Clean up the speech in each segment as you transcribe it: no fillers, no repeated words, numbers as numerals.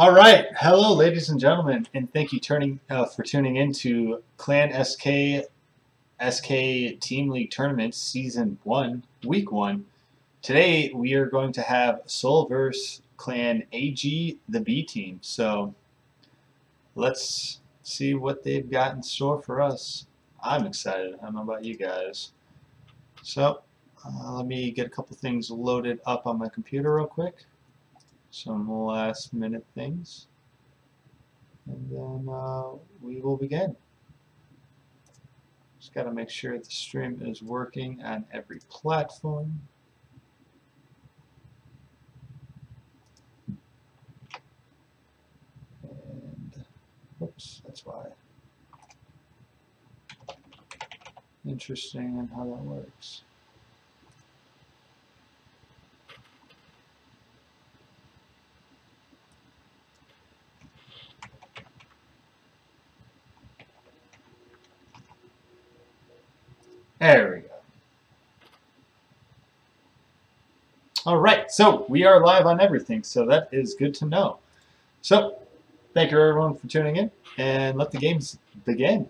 All right, hello, ladies and gentlemen, and thank you for tuning into Clan SK Team League Tournament Season 1, Week 1. Today we are going to have Soul vs. Clan AG, the B team. So let's see what they've got in store for us. I'm excited. I don't know about you guys. So let me get a couple things loaded up on my computer real quick. Some last minute things, and then we will begin. Just got to make sure the stream is working on every platform. And whoops, that's why. Interesting on how that works. There we go. All right, so we are live on everything, so that is good to know. So, thank you everyone for tuning in, and let the games begin.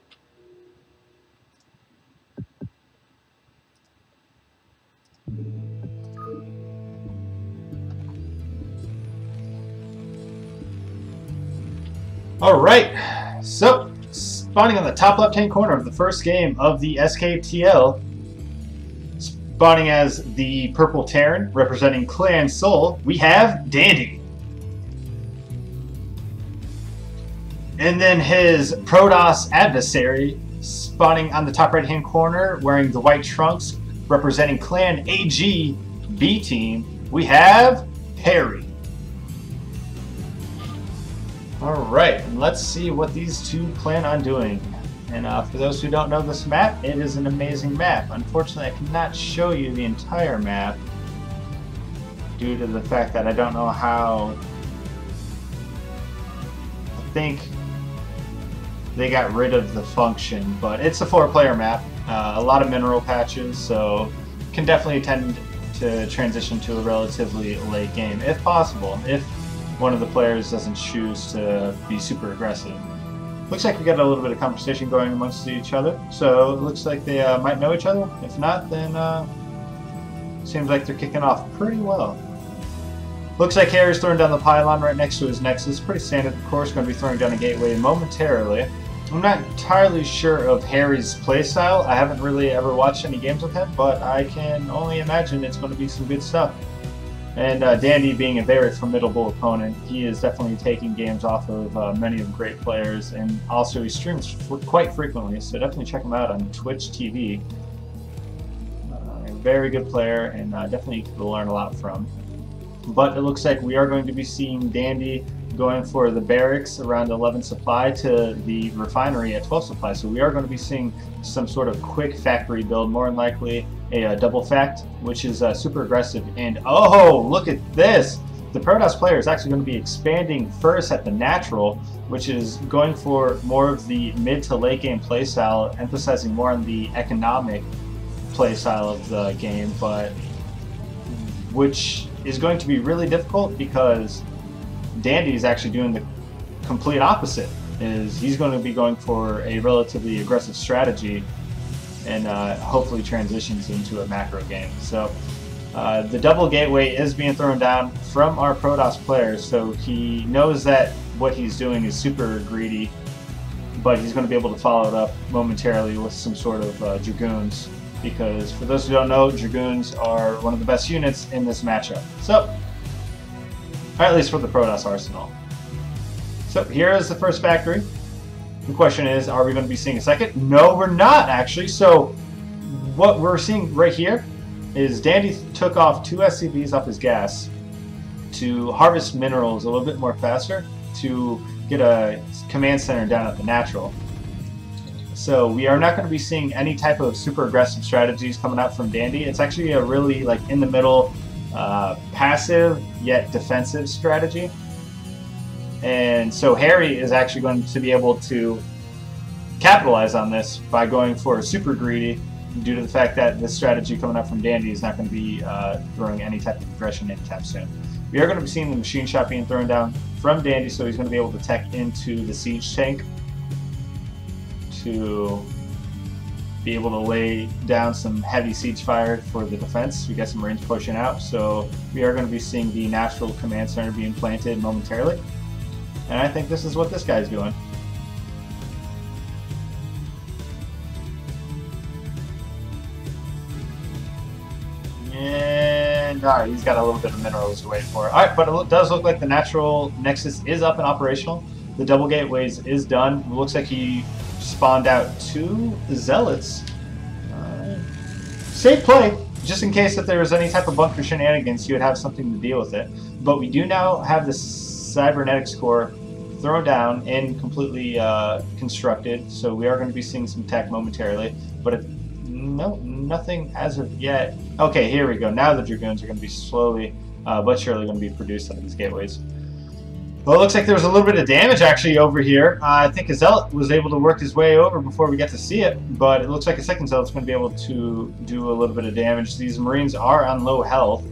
All right, so spawning on the top left-hand corner of the first game of the SKTL, spawning as the purple Terran representing Clan Soul, we have Dandy. And then his Protoss adversary, spawning on the top right-hand corner, wearing the white trunks, representing Clan AG B team, we have Harry. Alright, and let's see what these two plan on doing. And for those who don't know this map, it is an amazing map. Unfortunately, I cannot show you the entire map due to the fact that I don't know how. I think they got rid of the function, but it's a 4-player map. A lot of mineral patches, so can definitely tend to transition to a relatively late game, if possible. If one of the players doesn't choose to be super aggressive. Looks like we got a little bit of conversation going amongst each other, so it looks like they might know each other. If not, then seems like they're kicking off pretty well. Looks like Harry's throwing down the pylon right next to his Nexus. Pretty standard, of course, going to be throwing down a gateway momentarily. I'm not entirely sure of Harry's playstyle. I haven't really ever watched any games with him, but I can only imagine it's going to be some good stuff. And Dandy being a very formidable opponent, he is definitely taking games off of many of the great players, and also he streams quite frequently, so definitely check him out on Twitch TV. A very good player, and definitely you can learn a lot from. But it looks like we are going to be seeing Dandy going for the barracks around 11 supply to the refinery at 12 supply, so we are going to be seeing some sort of quick factory build, more than likely a double fact, which is super aggressive. And oh, look at this! The Protoss player is actually going to be expanding first at the natural, which is going for more of the mid to late game playstyle, emphasizing more on the economic playstyle of the game, but which is going to be really difficult because Dandy is actually doing the complete opposite. He's going to be going for a relatively aggressive strategy, and hopefully transitions into a macro game. So the double gateway is being thrown down from our Protoss player, so he knows that what he's doing is super greedy, but he's going to be able to follow it up momentarily with some sort of Dragoons, because for those who don't know, Dragoons are one of the best units in this matchup. So, or at least for the Protoss arsenal. So here is the first factory. The question is, are we going to be seeing a second? No, we're not, actually. So what we're seeing right here is Dandy took off 2 SCVs off his gas to harvest minerals a little bit more faster to get a command center down at the natural. So we are not going to be seeing any type of super aggressive strategies coming out from Dandy. It's actually a really like in the middle, passive yet defensive strategy. And so Harry is actually going to be able to capitalize on this by going for super greedy, due to the fact that this strategy coming up from Dandy is not going to be throwing any type of aggression anytime soon. We are going to be seeing the machine shot being thrown down from Dandy, so he's going to be able to tech into the siege tank to be able to lay down some heavy siege fire for the defense. We got some Marines pushing out, so we are going to be seeing the natural command center being planted momentarily. And I think this is what this guy's doing. And alright, he's got a little bit of minerals to wait for. Alright, but it does look like the natural nexus is up and operational. The double gateways is done. It looks like he spawned out 2 zealots. Safe play, just in case if there was any type of bunker shenanigans, he would have something to deal with it. But we do now have the cybernetics core thrown down and completely constructed, so we are going to be seeing some tech momentarily. But no, nothing as of yet. Okay, here we go. Now the Dragoons are going to be slowly but surely going to be produced out of these gateways. Well, it looks like there was a little bit of damage actually over here. I think a Zealot was able to work his way over before we get to see it, but it looks like a second Zealot's going to be able to do a little bit of damage. These Marines are on low health.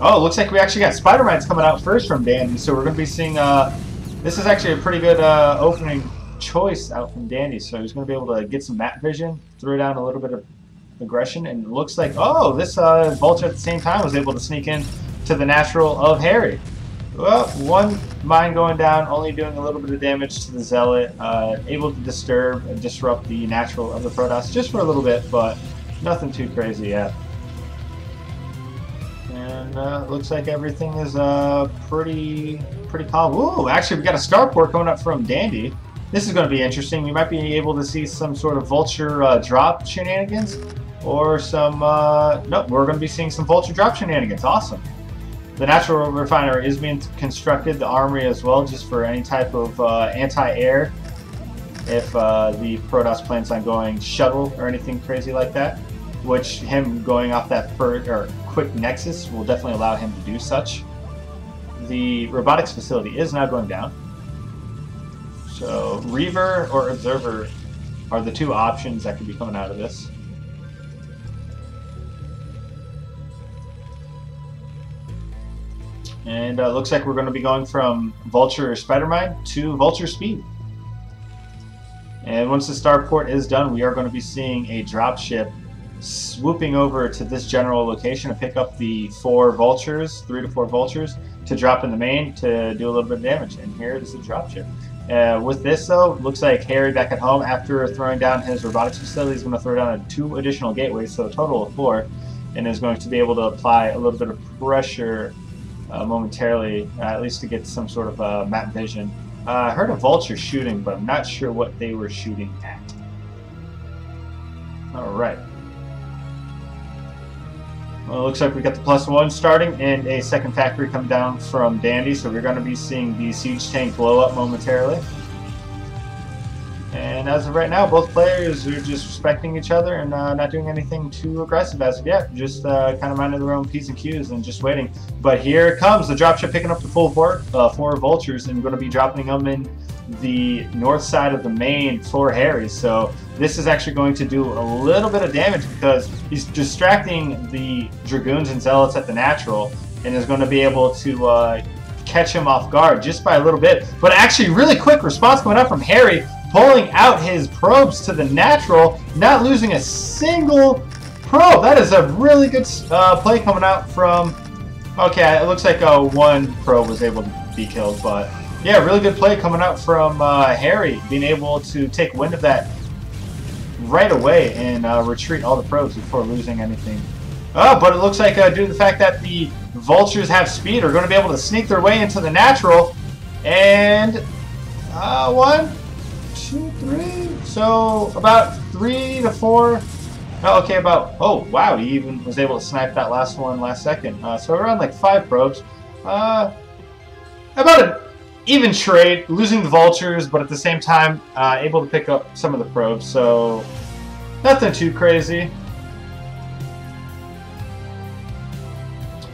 Oh, it looks like we actually got Spider Mines coming out first from Dandy, so we're going to be seeing... this is actually a pretty good opening choice out from Dandy, so he's going to be able to get some map vision, throw down a little bit of aggression, and it looks like, oh, this Vulture at the same time was able to sneak in to the natural of Harry. Well, 1 mine going down, only doing a little bit of damage to the Zealot, able to disturb and disrupt the natural of the Protoss just for a little bit, but nothing too crazy yet. And looks like everything is pretty calm. Ooh, actually we got a starport coming up from Dandy. This is going to be interesting. We might be able to see some sort of Vulture drop shenanigans, or some, nope, we're going to be seeing some Vulture drop shenanigans. Awesome. The natural refinery is being constructed, the armory as well, just for any type of anti-air if the Protoss plans on going shuttle or anything crazy like that, which him going off that quick nexus will definitely allow him to do such. The robotics facility is now going down. So Reaver or Observer are the 2 options that could be coming out of this. And looks like we're going to be going from Vulture Spider Mine to Vulture Speed. And once the starport is done, we are going to be seeing a dropship swooping over to this general location to pick up the 4 Vultures, 3 to 4 Vultures, to drop in the main to do a little bit of damage. And here is the dropship. With this though, looks like Harry back at home, after throwing down his robotics facility, is going to throw down 2 additional gateways, so a total of 4, and is going to be able to apply a little bit of pressure momentarily, at least to get some sort of map vision. I heard a Vulture shooting, but I'm not sure what they were shooting at. Alright. Well, it looks like we got the +1 starting and a second factory come down from Dandy, so we're going to be seeing the siege tank blow up momentarily. And as of right now, both players are just respecting each other and not doing anything too aggressive as of yet. Just kind of minding their own P's and Q's and just waiting. But here comes the dropship picking up the full 4 Vultures and going to be dropping them in the north side of the main for Harry. So this is actually going to do a little bit of damage because he's distracting the Dragoons and Zealots at the natural and is going to be able to catch him off guard just by a little bit. But actually really quick response coming up from Harry, pulling out his probes to the natural, not losing a single probe. That is a really good play coming out from... Okay, it looks like 1 probe was able to be killed, but yeah, really good play coming out from Harry, being able to take wind of that right away and retreat all the probes before losing anything. But it looks like due to the fact that the Vultures have speed, are going to be able to sneak their way into the natural. And 1, 2, 3, so about 3 to 4. Oh, okay, about, oh wow, he even was able to snipe that last one last second. So around like 5 probes. About an even trade, losing the Vultures, but at the same time able to pick up some of the probes, so nothing too crazy.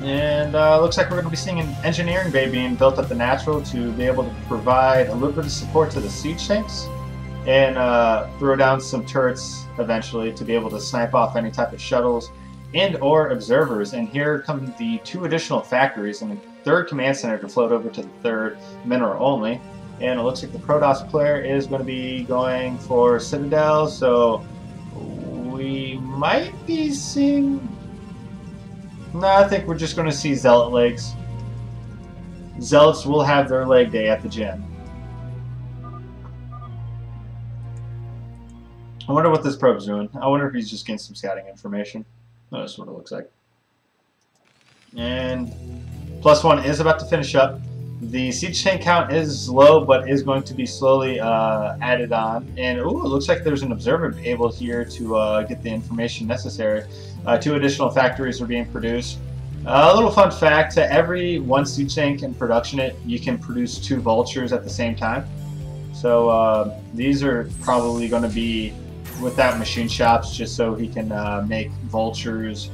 And looks like we're going to be seeing an engineering bay being built at the natural to be able to provide a little bit of support to the siege tanks and throw down some turrets eventually to be able to snipe off any type of shuttles and or observers. And here come the 2 additional factories and a 3rd command center to float over to the 3rd mineral only. And it looks like the Protoss player is going to be going for Citadel, so we might be seeing... No, I think we're just going to see Zealot legs. Zealots will have their leg day at the gym. I wonder what this probe's doing. I wonder if he's just getting some scouting information. That's what it looks like. And +1 is about to finish up. The siege tank count is low, but is going to be slowly added on. And ooh, it looks like there's an observer able here to get the information necessary. 2 additional factories are being produced. A little fun fact, to every 1 siege tank in production, you can produce 2 vultures at the same time. So these are probably going to be without machine shops, just so he can make vultures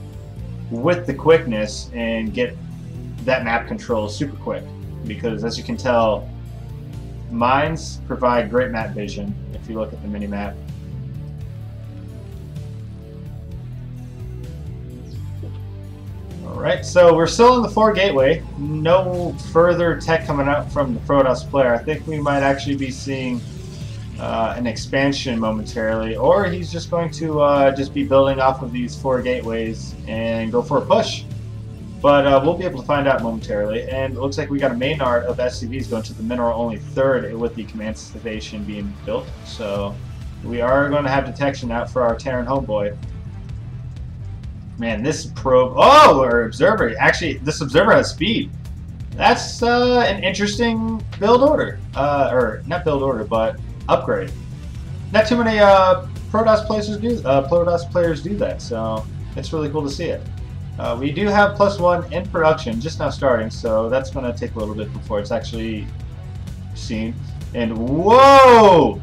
with the quickness and get that map control super quick. Because as you can tell, mines provide great map vision if you look at the mini map. Alright, so we're still in the 4 gateway. No further tech coming out from the Protoss player. I think we might actually be seeing an expansion momentarily, or he's just going to just be building off of these 4 gateways and go for a push. But we'll be able to find out momentarily. And it looks like we got a Maynard of SCVs going to the mineral only 3rd with the command station being built. So we are going to have detection out for our Terran homeboy. Man, this probe... Oh, or observer. Actually, this observer has speed. That's an interesting build order. Or not build order, but upgrade. Not too many Protoss players do that, so it's really cool to see it. We do have +1 in production, just now starting, so that's going to take a little bit before it's actually seen. And whoa!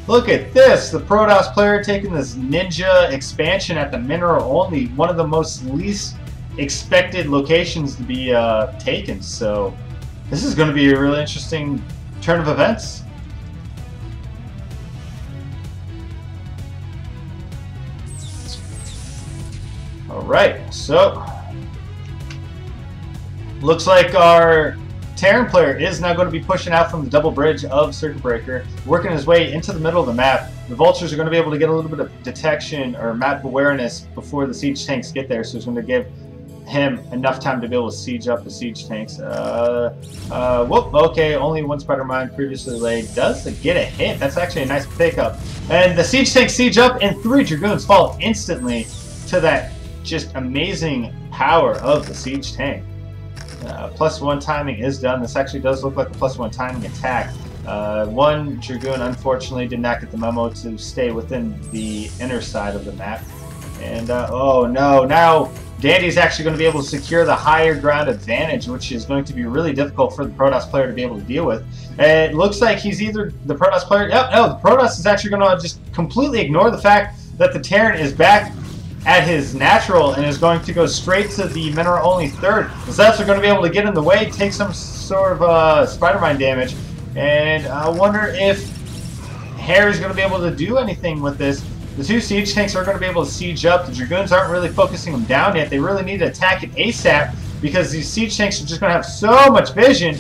Look at this! The Protoss player taking this ninja expansion at the mineral only, one of the most least expected locations to be taken. So this is going to be a really interesting turn of events. Alright, so looks like our Terran player is now going to be pushing out from the double bridge of Circuit Breaker, working his way into the middle of the map. The vultures are going to be able to get a little bit of detection or map awareness before the siege tanks get there, so it's going to give him enough time to be able to siege up the siege tanks. Whoop, okay, only 1 spider mine previously laid does get a hit. That's actually a nice pickup. And the siege tanks siege up, and 3 dragoons fall instantly to that just amazing power of the siege tank. +1 timing is done. This actually does look like a +1 timing attack. 1 dragoon unfortunately did not get the memo to stay within the inner side of the map. And oh no, now Dandy's actually going to be able to secure the higher ground advantage, which is going to be really difficult for the Protoss player to be able to deal with. It looks like he's either the Protoss player... Yep, no, the Protoss is actually going to just completely ignore the fact that the Terran is back at his natural and is going to go straight to the mineral only 3rd. The Zealots are going to be able to get in the way, take some sort of spider mine damage, and I wonder if Harry's going to be able to do anything with this. The 2 siege tanks are going to be able to siege up. The dragoons aren't really focusing them down yet. They really need to attack it ASAP because these siege tanks are just going to have so much vision.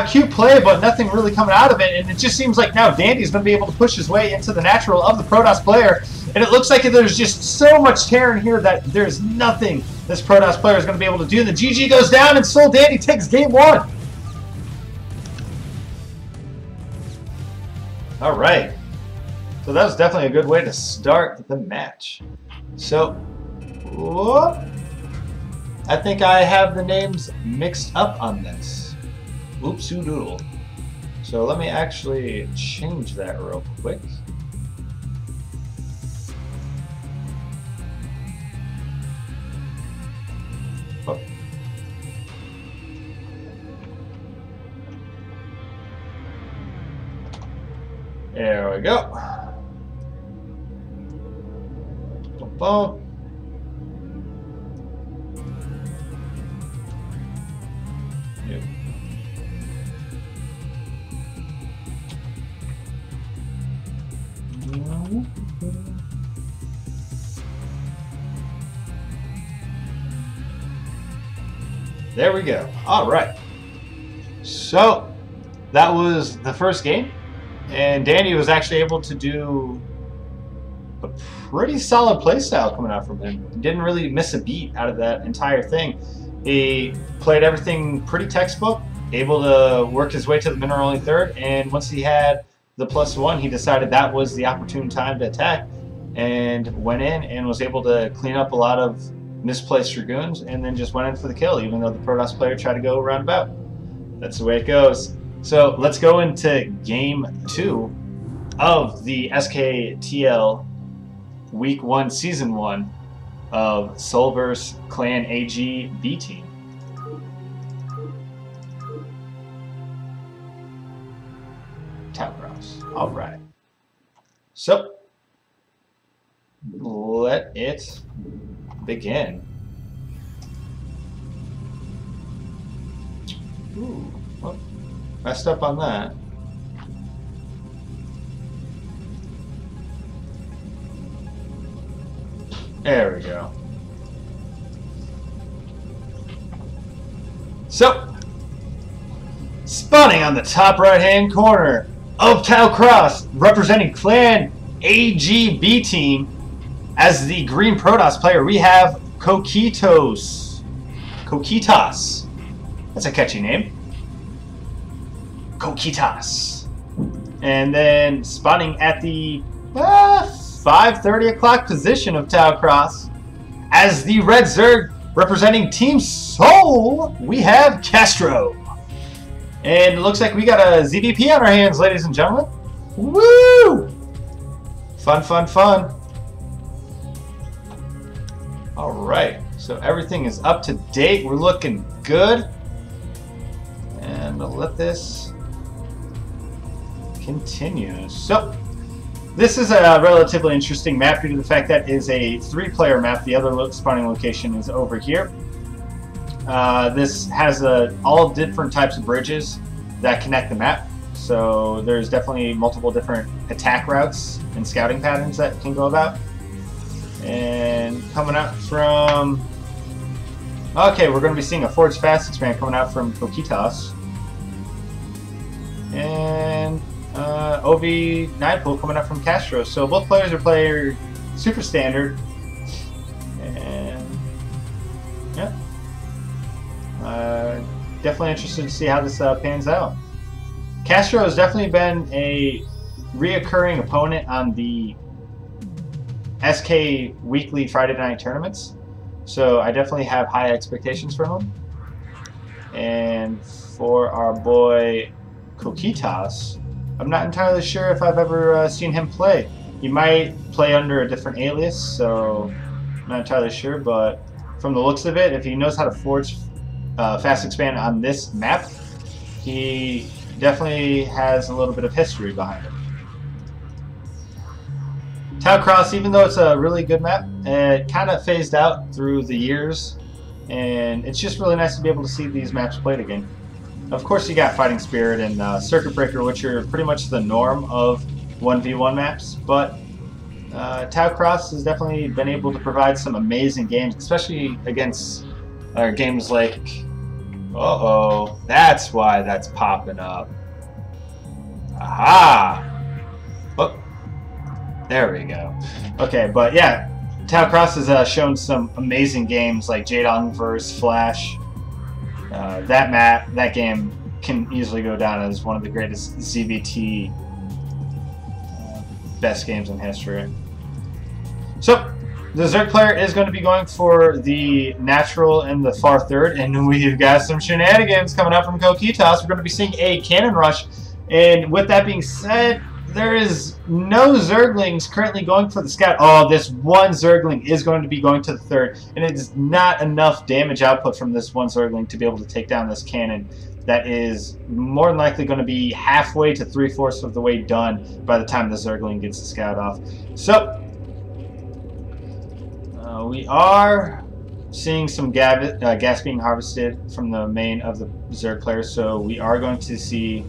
Cute play, but nothing really coming out of it, and it just seems like now Dandy's going to be able to push his way into the natural of the Protoss player, and it looks like there's just so much Terran here that there's nothing this Protoss player is going to be able to do. And the GG goes down, and Soul Dandy takes game 1. Alright, so that was definitely a good way to start the match. So, whoop, I think I have the names mixed up on this. Oopsie doodle. So let me actually change that real quick. Oh. There we go. Boom. Yep. There we go. All right. So that was the first game, and Danny was actually able to do a pretty solid playstyle coming out from him. He didn't really miss a beat out of that entire thing. He played everything pretty textbook, able to work his way to the mineral-only third, and once he had the +1, he decided that was the opportune time to attack, and went in and was able to clean up a lot of misplaced Dragoons, and then just went in for the kill, even though the Protoss player tried to go roundabout. That's the way it goes. So let's go into Game 2 of the SKTL Week 1, Season 1 of Solverse Clan AG B Team. Towcross. Alright. So, let it begin. Ooh, oh, messed up on that. There we go. So, spawning on the top right-hand corner of Towcross, representing Clan AGB Team, as the green Protoss player, we have Coquitos. Coquitas. That's a catchy name. Coquitas. And then spawning at the 5:30 o'clock position of Towcross, as the red Zerg representing Team Soul, we have Castro. And it looks like we got a ZVP on our hands, ladies and gentlemen. Woo! Fun, fun, fun. Alright, so everything is up to date. We're looking good. And I'll let this continue. So, this is a relatively interesting map due to the fact that it is a 3-player map. The other spawning location is over here. This has all different types of bridges that connect the map. So there's definitely multiple different attack routes and scouting patterns that can go about. And coming out from... Okay, we're going to be seeing a Forge Fast Expand coming out from Coquitas. And... OV9 pool coming up from Castro. So both players are playing super standard. And yeah. Definitely interested to see how this pans out. Castro has definitely been a reoccurring opponent on the SK weekly Friday night tournaments. So I definitely have high expectations from him. And for our boy Coquitas, I'm not entirely sure if I've ever seen him play. He might play under a different alias, so I'm not entirely sure, but from the looks of it, if he knows how to forge fast expand on this map, he definitely has a little bit of history behind him. Towcross, even though it's a really good map, it kind of phased out through the years, and it's just really nice to be able to see these maps played again. Of course, you got Fighting Spirit and Circuit Breaker, which are pretty much the norm of 1v1 maps, but Towcross has definitely been able to provide some amazing games, especially against games like... Uh-oh, that's why that's popping up. Aha! Oh, there we go. Okay, but yeah, Towcross has shown some amazing games like Jadon vs. Flash. That game can easily go down as one of the greatest ZVT best games in history. So, the Zerg player is going to be going for the natural in the far third, and we've got some shenanigans coming up from Coquitas. We're going to be seeing a cannon rush, and with that being said, there is no Zerglings currently going for the scout. Oh, this one Zergling is going to be going to the third, and it is not enough damage output from this one Zergling to be able to take down this cannon. That is more than likely going to be halfway to 3/4 of the way done by the time the Zergling gets the scout off. So, we are seeing some gas being harvested from the main of the Zerg player, so we are going to see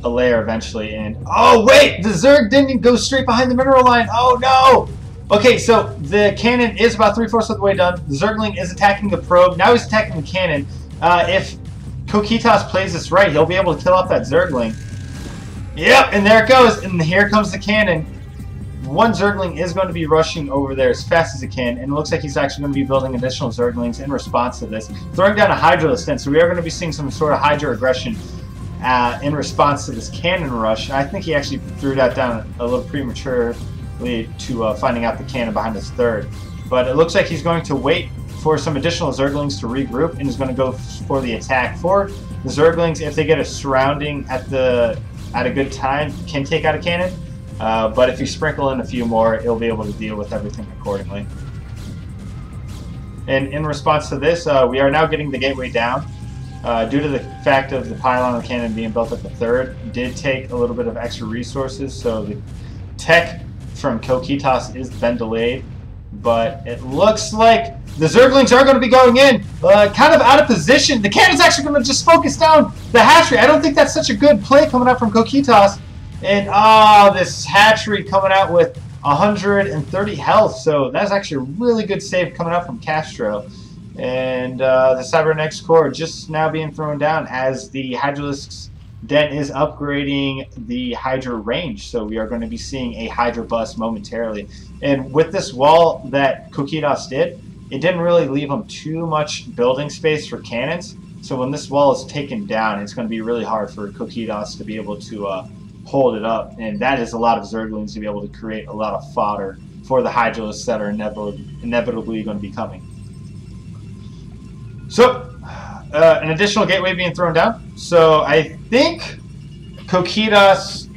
a layer eventually. And oh wait, the Zerg didn't go straight behind the mineral line. Oh no! Okay, so the cannon is about 3/4 of the way done. The Zergling is attacking the probe. Now he's attacking the cannon. If Kokitas plays this right, he'll be able to kill off that Zergling. Yep, and there it goes. And here comes the cannon. One Zergling is going to be rushing over there as fast as it can, and it looks like he's actually going to be building additional Zerglings in response to this. Throwing down a Hydra then, so we are going to be seeing some sort of Hydra aggression in response to this cannon rush. I think he actually threw that down a little prematurely to finding out the cannon behind his third. But it looks like he's going to wait for some additional Zerglings to regroup, and he's going to go for the attack. For the Zerglings, if they get a surrounding at a good time, can take out a cannon. But if you sprinkle in a few more, it'll be able to deal with everything accordingly. And in response to this, we are now getting the gateway down. Due to the fact of the pylon of the cannon being built at the third, did take a little bit of extra resources, so the tech from Kokitas is been delayed. But it looks like the Zerglings are going to be going in, kind of out of position. The cannon's actually going to just focus down the hatchery. I don't think that's such a good play coming out from Kokitas. And this hatchery coming out with 130 health, so that's actually a really good save coming out from Castro. And the Cybernetics core just now being thrown down as the Hydralisk's den is upgrading the Hydra range, so we are going to be seeing a Hydra bust momentarily. And with this wall that Kokitas did, it didn't really leave him too much building space for cannons, so when this wall is taken down, it's going to be really hard for Kokitas to be able to hold it up, and that is a lot of Zerglings to be able to create a lot of fodder for the Hydralisks that are inevitably going to be coming. So, an additional gateway being thrown down. So I think Kokitas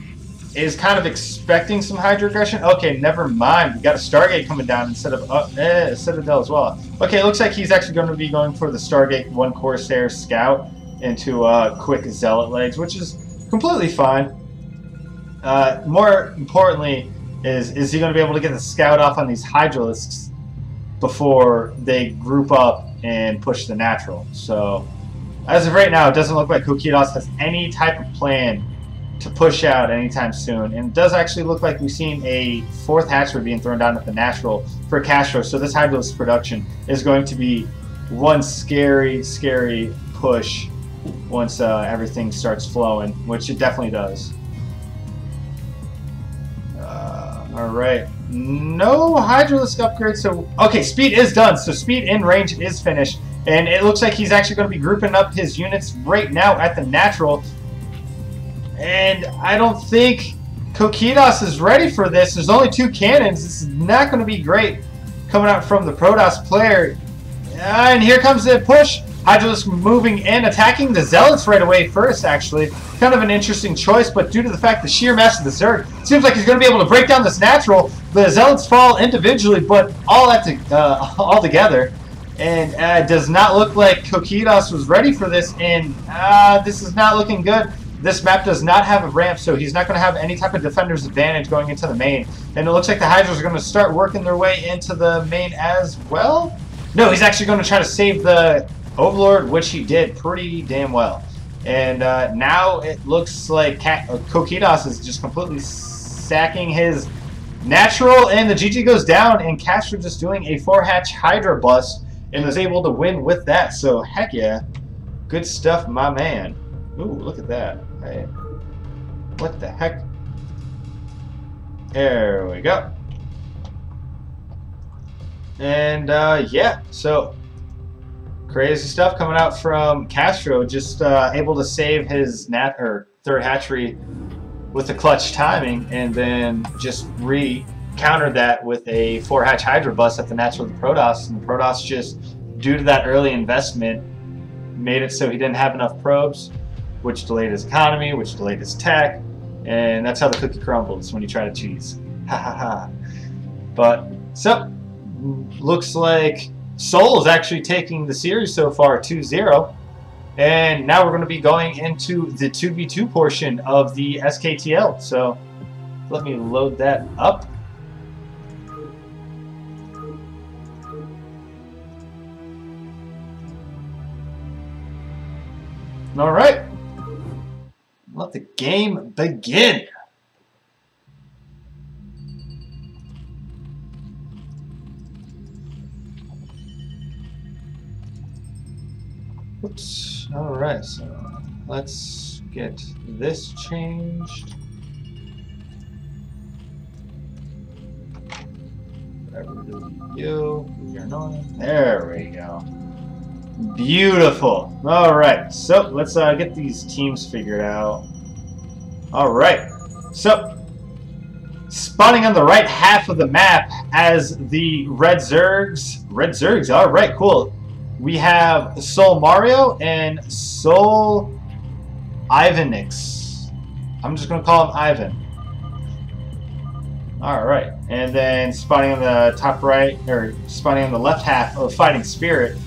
is kind of expecting some Hydra aggression. Okay, never mind. We got a Stargate coming down instead of Citadel as well. Okay, it looks like he's actually going to be going for the Stargate 1 Corsair Scout into quick Zealot legs, which is completely fine. More importantly, is he going to be able to get the Scout off on these Hydralisks before they group up and push the natural? So, as of right now, it doesn't look like Kokitas has any type of plan to push out anytime soon. And it does actually look like we've seen a 4th hatchery being thrown down at the natural for Castro. So this Hydralisk production is going to be one scary, scary push once everything starts flowing, which it definitely does. Alright, no Hydralisk upgrade, so, okay, speed is done, so speed in range is finished, and it looks like he's actually going to be grouping up his units right now at the natural, and I don't think Kokitas is ready for this. There's only 2 cannons. This is not going to be great coming out from the Protoss player, and here comes the push. Hydralisk moving in, attacking the Zealots right away first, actually. Kind of an interesting choice, but due to the fact the sheer mass of the Zerg, it seems like he's going to be able to break down this natural. The Zealots fall individually, but all together. And it does not look like Kokitas was ready for this, and this is not looking good. This map does not have a ramp, so he's not going to have any type of defender's advantage going into the main. And it looks like the Hydras are going to start working their way into the main as well. No, he's actually going to try to save the Overlord, which he did pretty damn well. And now it looks like Kokitas is just completely sacking his natural, and the GG goes down, and Castro just doing a 4-hatch Hydra bust and was able to win with that. So heck yeah, good stuff, my man. Ooh, look at that. Hey, what the heck? There we go. And yeah, so crazy stuff coming out from Castro, just able to save his 3rd hatchery with the clutch timing, and then just countered that with a 4-hatch Hydra bust at the natural of the Protoss, and the Protoss just, due to that early investment, made it so he didn't have enough probes, which delayed his economy, which delayed his tech, and that's how the cookie crumbles when you try to cheese. Ha ha ha. But, so, looks like Sol is actually taking the series so far 2-0, and now we're going to be going into the 2v2 portion of the SKTL. So let me load that up. All right, let the game begin. Oops. Alright, so let's get this changed. Whatever you're annoying. There we go. Beautiful. Alright, so let's get these teams figured out. Alright, so spawning on the right half of the map as the Red Zergs. Red Zergs, alright, cool. We have Soul Mario and Soul Ivanix. I'm just going to call him Ivan. Alright, and then spawning on the top right, or spawning on the left half of Fighting Spirit,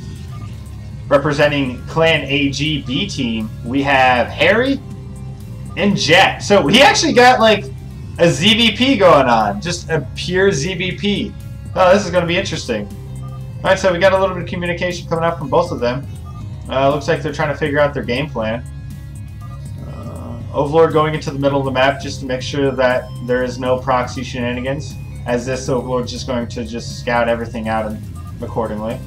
representing Clan AG B team, we have Harry and Jack. So we actually got like a ZVP going on, just a pure ZVP. Oh, this is going to be interesting. Alright, so we got a little bit of communication coming out from both of them. Looks like they're trying to figure out their game plan. Overlord going into the middle of the map just to make sure that there is no proxy shenanigans, as this Overlord is just going to just scout everything out accordingly.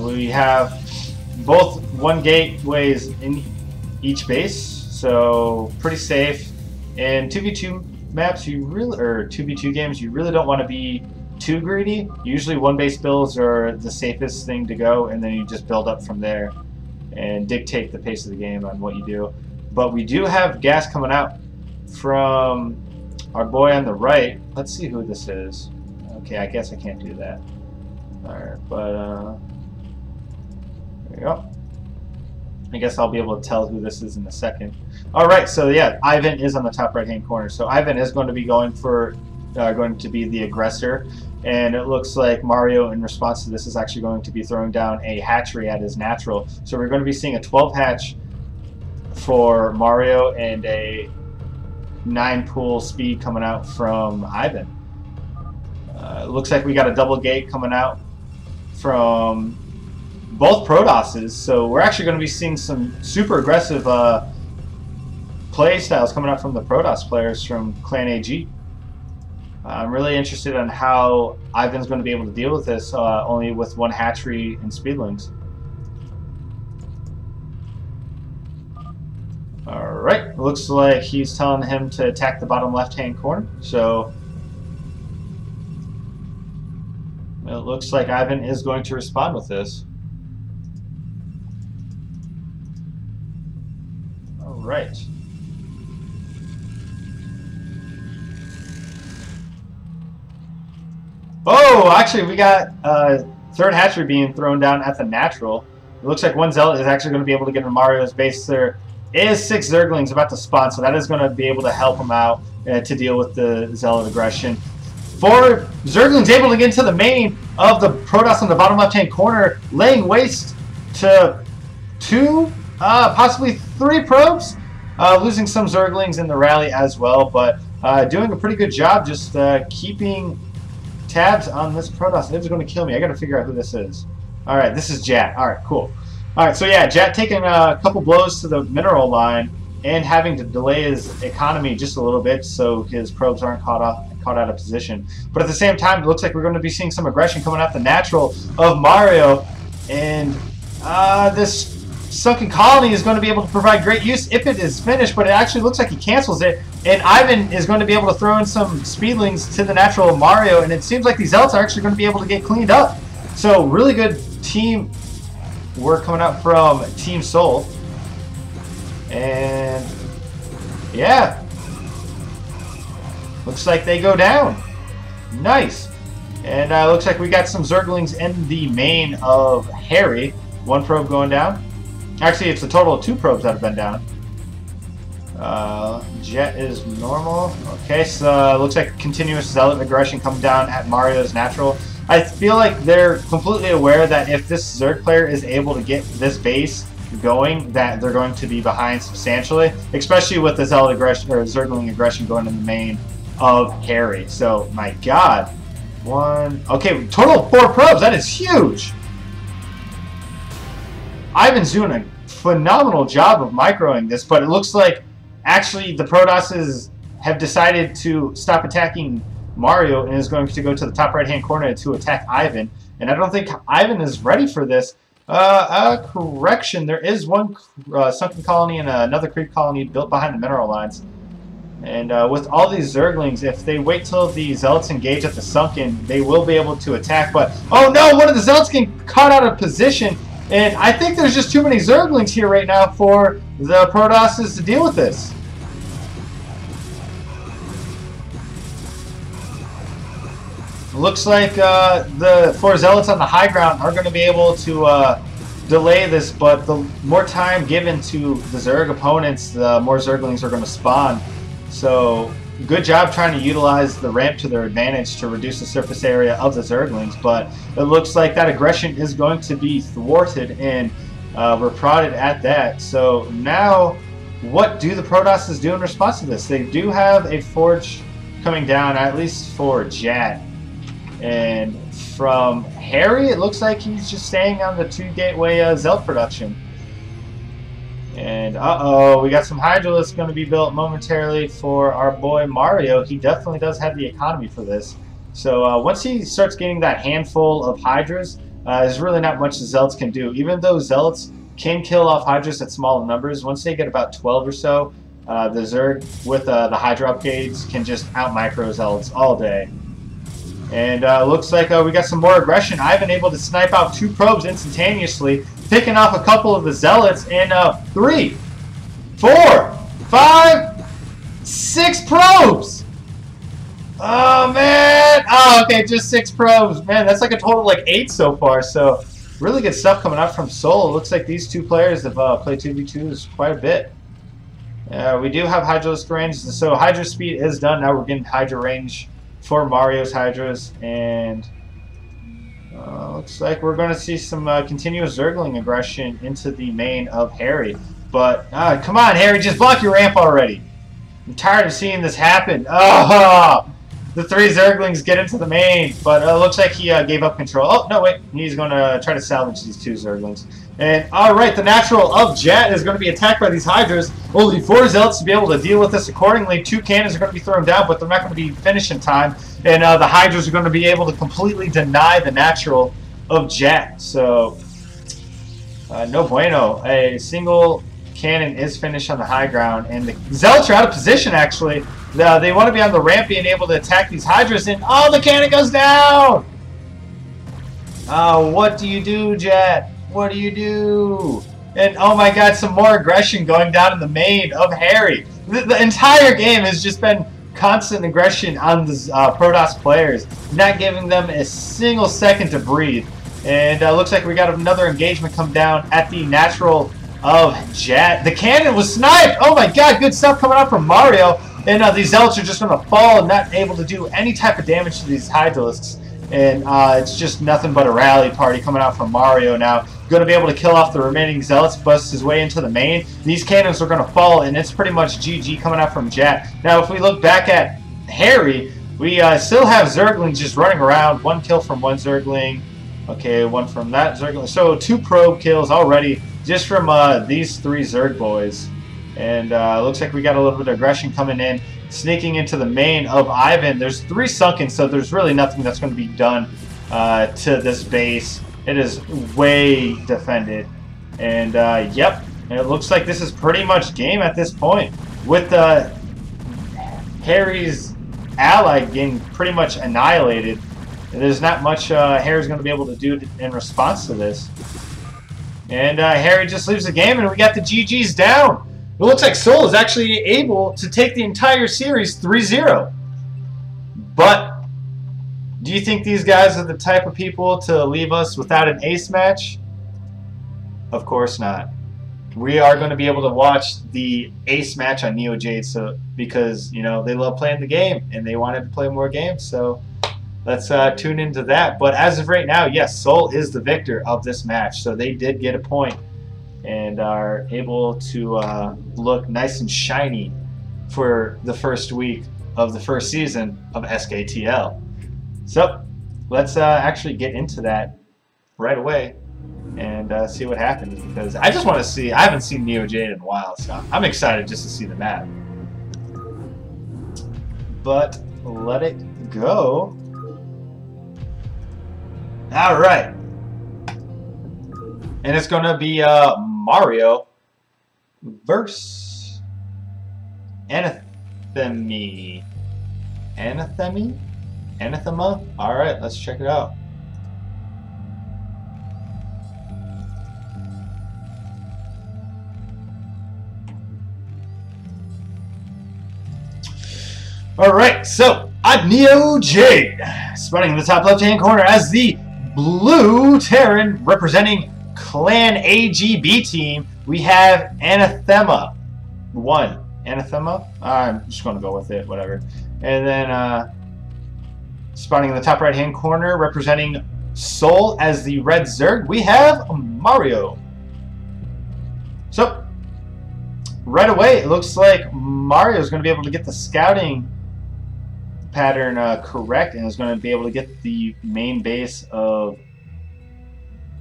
We have both one gateways in each base, so pretty safe. In 2v2 maps, or 2v2 games, you really don't want to be too greedy. Usually one base builds are the safest thing to go, and then you just build up from there and dictate the pace of the game on what you do. But we do have gas coming out from our boy on the right. Let's see who this is. Okay, I guess I can't do that. Alright, but there we go. I guess I'll be able to tell who this is in a second. Alright, so yeah, Ivan is on the top right hand corner. So Ivan is going to be going to be the aggressor, and it looks like Mario, in response to this, is actually going to be throwing down a hatchery at his natural. So we're going to be seeing a 12 hatch for Mario and a 9 pool speed coming out from Ivan. It looks like we got a double gate coming out from both Protosses, so we're actually going to be seeing some super aggressive play styles coming out from the Protoss players from Clan AG. I'm really interested in how Ivan's going to be able to deal with this, only with one hatchery and speedlings. Alright, looks like he's telling him to attack the bottom left-hand corner, so it looks like Ivan is going to respond with this. Alright. Oh, actually we got third hatchery being thrown down at the natural. It looks like one Zealot is actually going to be able to get into Mario's base. There is 6 Zerglings about to spawn, so that is going to be able to help him out to deal with the Zealot aggression. 4 Zerglings able to get into the main of the Protoss on the bottom left-hand corner, laying waste to 2, possibly 3 probes, losing some Zerglings in the rally as well, but doing a pretty good job just keeping tabs on this Protoss. It's going to kill me. I got to figure out who this is. Alright, this is Jat. Alright, cool. Alright, so yeah, Jat taking a couple blows to the mineral line and having to delay his economy just a little bit so his probes aren't caught out of position. But at the same time, it looks like we're going to be seeing some aggression coming out the natural of Mario, and this Sunken Colony is going to be able to provide great use if it is finished, but it actually looks like he cancels it, and Ivan is going to be able to throw in some speedlings to the natural of Mario, and it seems like these Zealots are actually going to be able to get cleaned up. So really good team work coming out from Team Soul. And yeah, looks like they go down. Nice. And looks like we got some Zerglings in the main of Harry. 1 probe going down. Actually, it's a total of 2 probes that have been down. Jet is normal. Okay, so looks like continuous Zealot aggression coming down at Mario's natural. I feel like they're completely aware that if this Zerg player is able to get this base going, that they're going to be behind substantially, especially with the Zealot aggression or Zergling aggression going in the main of Harry. So my God, 1. Okay, total of 4 probes. That is huge. Ivan's doing a phenomenal job of microing this, but it looks like actually the Protosses have decided to stop attacking Mario and is going to go to the top right-hand corner to attack Ivan. And I don't think Ivan is ready for this. Correction. There is one sunken colony and another creep colony built behind the mineral lines. And with all these Zerglings, if they wait till the Zealots engage at the sunken, they will be able to attack. But, oh no, one of the Zealots getting caught out of position. And I think there's just too many Zerglings here right now for the Protosses to deal with this. Looks like the 4 Zealots on the high ground are going to be able to delay this, but the more time given to the Zerg opponents, the more Zerglings are going to spawn. So, good job trying to utilize the ramp to their advantage to reduce the surface area of the Zerglings, but it looks like that aggression is going to be thwarted, and we're prodded at that. So now, what do the Protosses do in response to this? They do have a forge coming down, at least for Jat. And from Harry, it looks like he's just staying on the 2-gateway Zealot production. And uh-oh, we got some Hydralisks going to be built momentarily for our boy Mario. He definitely does have the economy for this. So once he starts getting that handful of Hydras, there's really not much the Zealots can do. Even though Zealots can kill off Hydras at small numbers, once they get about 12 or so, the Zerg with the Hydra upgrades can just out-micro Zealots all day. And looks like we got some more aggression. I've been able to snipe out 2 probes instantaneously, picking off a couple of the Zealots, and 3, 4, 5, 6 probes! Oh, man! Oh, okay, just 6 probes. Man, that's like a total of like 8 so far, so really good stuff coming out from Sol. It looks like these 2 players have played 2v2s quite a bit. We do have Hydralisk range, so Hydra speed is done. Now we're getting Hydra range for Mario's Hydras, and looks like we're going to see some continuous Zergling aggression into the main of Harry. But, come on, Harry, just block your ramp already. I'm tired of seeing this happen. Oh, the 3 Zerglings get into the main, but it looks like he gave up control. Oh, no, wait, he's going to try to salvage these 2 Zerglings. And, alright, the natural of Jet is going to be attacked by these Hydras. Only 4 Zealots to be able to deal with this accordingly. 2 cannons are going to be thrown down, but they're not going to be finished in time. And the Hydras are going to be able to completely deny the natural of Jet. So, no bueno. A single cannon is finished on the high ground, and the Zealots are out of position, actually. They want to be on the ramp being able to attack these Hydras, and oh, the cannon goes down! What do you do, Jet? What do you do? And oh my god, some more aggression going down in the main of Harry. The entire game has just been constant aggression on the Protoss players, not giving them a single second to breathe. And looks like we got another engagement come down at the natural of Jet. The cannon was sniped! Oh my god, good stuff coming out from Mario. And these Zealots are just going to fall and not able to do any type of damage to these Hydralisks. And it's just nothing but a rally party coming out from Mario now. Going to be able to kill off the remaining Zealots, bust his way into the main. These cannons are going to fall, and it's pretty much GG coming out from Jet. Now, if we look back at Harry, we still have Zerglings just running around. 1 kill from 1 Zergling. Okay, 1 from that Zergling. So 2 probe kills already just from these 3 Zerg boys. And looks like we got a little bit of aggression coming in, sneaking into the main of Ivan. There's 3 sunken, so there's really nothing that's going to be done to this base. It is way defended. And, yep, it looks like this is pretty much game at this point. With Harry's ally getting pretty much annihilated, there's not much Harry's going to be able to do in response to this. And Harry just leaves the game, and we got the GGs down. It looks like Sol is actually able to take the entire series 3-0. But do you think these guys are the type of people to leave us without an ace match? Of course not. We are going to be able to watch the ace match on Neo Jade, so because you know they love playing the game and they wanted to play more games. So let's tune into that. But as of right now, yes, Sol is the victor of this match. So they did get a point and are able to look nice and shiny for the first week of the first season of SKTL. So let's actually get into that right away and see what happens, because I just want to see. I haven't seen Neo Jade in a while, so I'm excited just to see the map. But let it go. All right. And it's going to be Mario versus Anathema. Anathema? Alright, let's check it out. Alright, so Neo Jade, spotting in the top left-hand corner as the blue Terran representing Clan AGB team. We have Anathema 1. Anathema? I'm just going to go with it, whatever. And then spotting in the top right-hand corner representing Soul as the red Zerg, we have Mario. So, right away, it looks like Mario is going to be able to get the scouting pattern correct, and is going to be able to get the main base of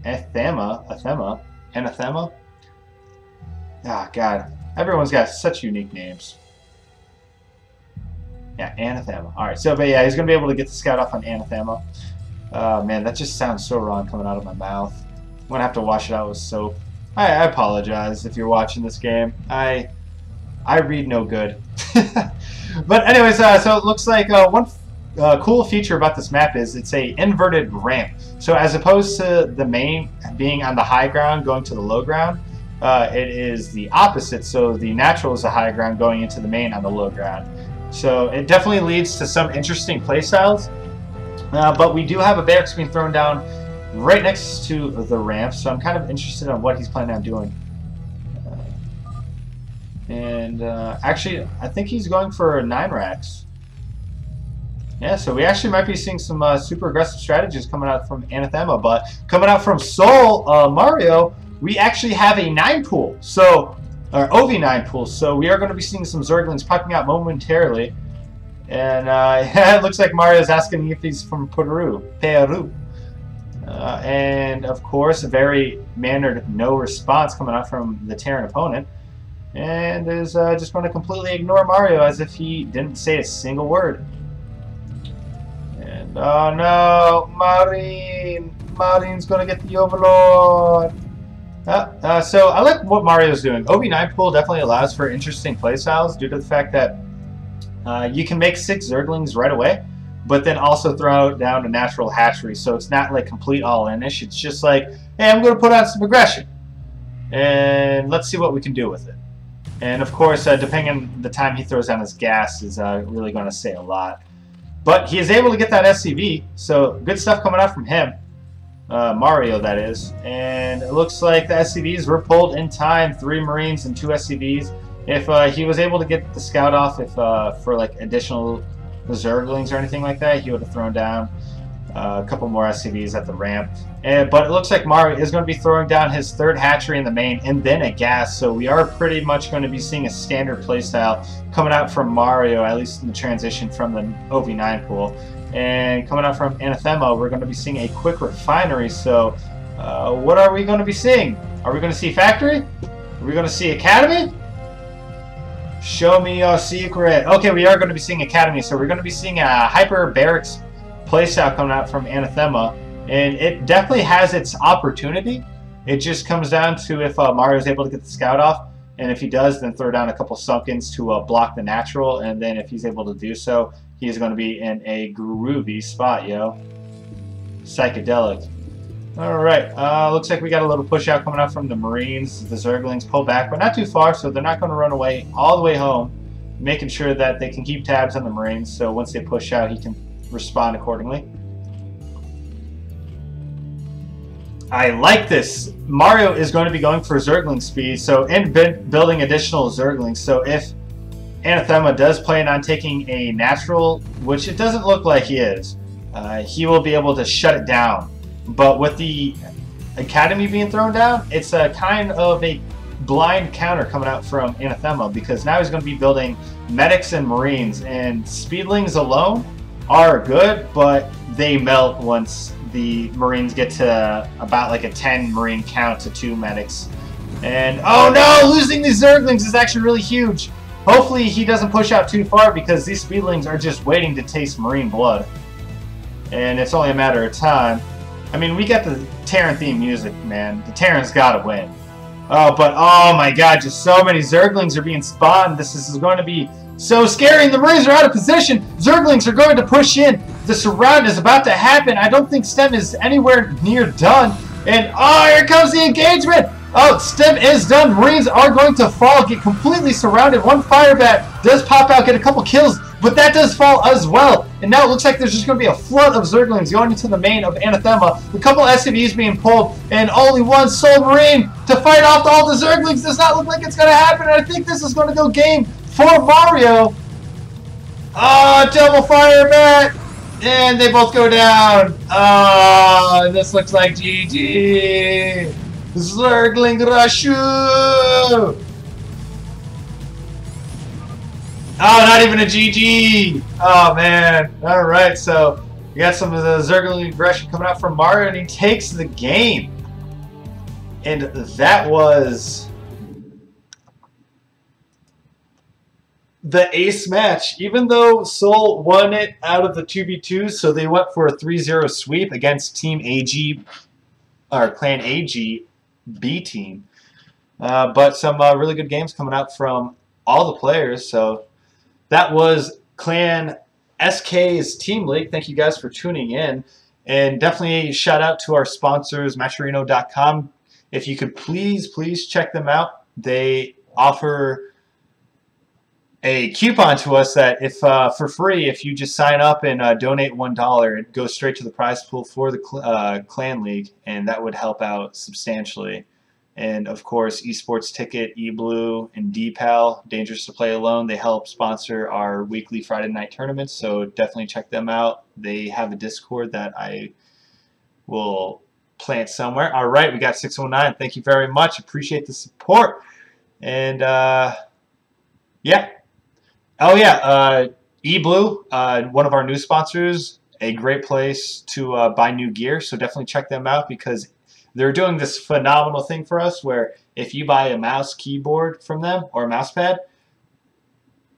Anathema. Ah, God, everyone's got such unique names. Yeah, Anathema. All right, so but yeah, he's going to be able to get the scout off on Anathema. Man, that just sounds so wrong coming out of my mouth. I'm going to have to wash it out with soap. I apologize if you're watching this game. I read no good. But anyways, so it looks like one cool feature about this map is it's a inverted ramp. So as opposed to the main being on the high ground going to the low ground, it is the opposite. So the natural is the high ground going into the main on the low ground. So it definitely leads to some interesting playstyles. But we do have a barracks being thrown down right next to the ramp, so I'm kind of interested on what he's planning on doing. Actually, I think he's going for 9 racks. Yeah, so we actually might be seeing some super aggressive strategies coming out from Anathema, but coming out from Soul Mario, we actually have a 9 pool, so or OV9 pool. So we are going to be seeing some Zerglings popping out momentarily, and yeah, it looks like Mario's asking if he's from Peru. And of course, a very mannered no response coming out from the Terran opponent. And is just going to completely ignore Mario as if he didn't say a single word. And oh no, Marine's going to get the Overlord. So I like what Mario's doing. OB9 pool definitely allows for interesting playstyles due to the fact that you can make 6 Zerglings right away, but then also throw down a natural hatchery. So it's not like complete all-in-ish. It's just like, hey, I'm going to put out some aggression, and let's see what we can do with it. And of course, depending on the time he throws down his gas is really going to say a lot. But he is able to get that SCV, so good stuff coming out from him. Mario, that is. And it looks like the SCVs were pulled in time. 3 Marines and 2 SCVs. If he was able to get the scout off for like additional Zerglings or anything like that, he would have thrown down a couple more SCVs at the ramp. But it looks like Mario is going to be throwing down his 3rd hatchery in the main and then a gas, so we are pretty much going to be seeing a standard playstyle coming out from Mario, at least in the transition from the OV9 pool. And coming out from Anathema, we're going to be seeing a quick refinery. So what are we going to be seeing? Are we going to see factory? Are we going to see academy? Show me your secret. Okay, we are going to be seeing academy, so we're going to be seeing a hyper barracks playstyle coming out from Anathema, and it definitely has its opportunity. It just comes down to if Mario's able to get the scout off, and if he does, then throw down a couple Sunkens to block the natural, and then if he's able to do so, he is going to be in a groovy spot, yo. Psychedelic. Alright, looks like we got a little push out coming out from the Marines. The Zerglings pull back, but not too far, so they're not going to run away all the way home, making sure that they can keep tabs on the Marines, so once they push out, he can respond accordingly. I like this. Mario is going to be going for Zergling speed, so in building additional Zerglings. So if Anathema does plan on taking a natural, which it doesn't look like he is, he will be able to shut it down. But with the Academy being thrown down, it's a kind of a blind counter coming out from Anathema, because now he's going to be building medics and Marines, and speedlings alone are good, but they melt once the Marines get to about like a 10 Marine count to 2 medics. And oh no, losing these Zerglings is actually really huge. Hopefully he doesn't push out too far, because these speedlings are just waiting to taste Marine blood, and it's only a matter of time. I mean, we got the Terran theme music, man. The Terran's gotta win. Oh, but oh my god, just so many Zerglings are being spawned. This is going to be so scary, and the Marines are out of position. Zerglings are going to push in. The surround is about to happen. I don't think STEM is anywhere near done. And oh, here comes the engagement. Oh, STEM is done. Marines are going to fall, get completely surrounded. One fire bat does pop out, get a couple kills, but that does fall as well. And now it looks like there's just going to be a flood of Zerglings going into the main of Anathema. A couple SCVs being pulled, and only one sole Marine to fight off all the Zerglings. Does not look like it's going to happen, and I think this is going to go game for Mario. Oh, double fire bat, and they both go down. Oh, this looks like GG. Zergling Rashu! Oh, not even a GG! Oh, man. Alright, so we got some of the Zergling aggression coming out from Mario, and he takes the game. And that was the ace match. Even though Seoul won it out of the 2v2s, so they went for a 3-0 sweep against Team AG, or Clan AG B team. But some really good games coming out from all the players. So that was Clan SK's Team League. Thank you guys for tuning in. And definitely shout out to our sponsors, Matcherino.com. If you could please check them out. They offer a coupon to us that if for free, if you just sign up and donate $1, it goes straight to the prize pool for the Clan League, and that would help out substantially. And of course, Esports Ticket, eBlue, and DPAL, Dangerous to Play Alone, they help sponsor our weekly Friday night tournaments, so definitely check them out. They have a Discord that I will plant somewhere. All right, we got 609. Thank you very much. Appreciate the support. And yeah. Oh yeah, eBlue, one of our new sponsors, a great place to buy new gear, so definitely check them out because they're doing this phenomenal thing for us where if you buy a mouse keyboard from them or a mouse pad,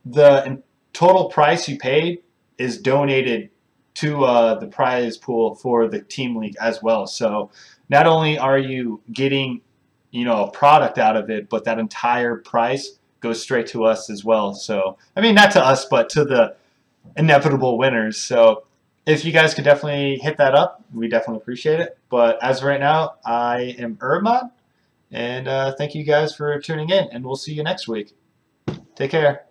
the total price you paid is donated to the prize pool for the Team League as well. So not only are you getting, you know, a product out of it, but that entire price goes straight to us as well. So, I mean, not to us, but to the inevitable winners. So if you guys could definitely hit that up, we definitely appreciate it. But as of right now, I am Urban, and thank you guys for tuning in, and we'll see you next week. Take care.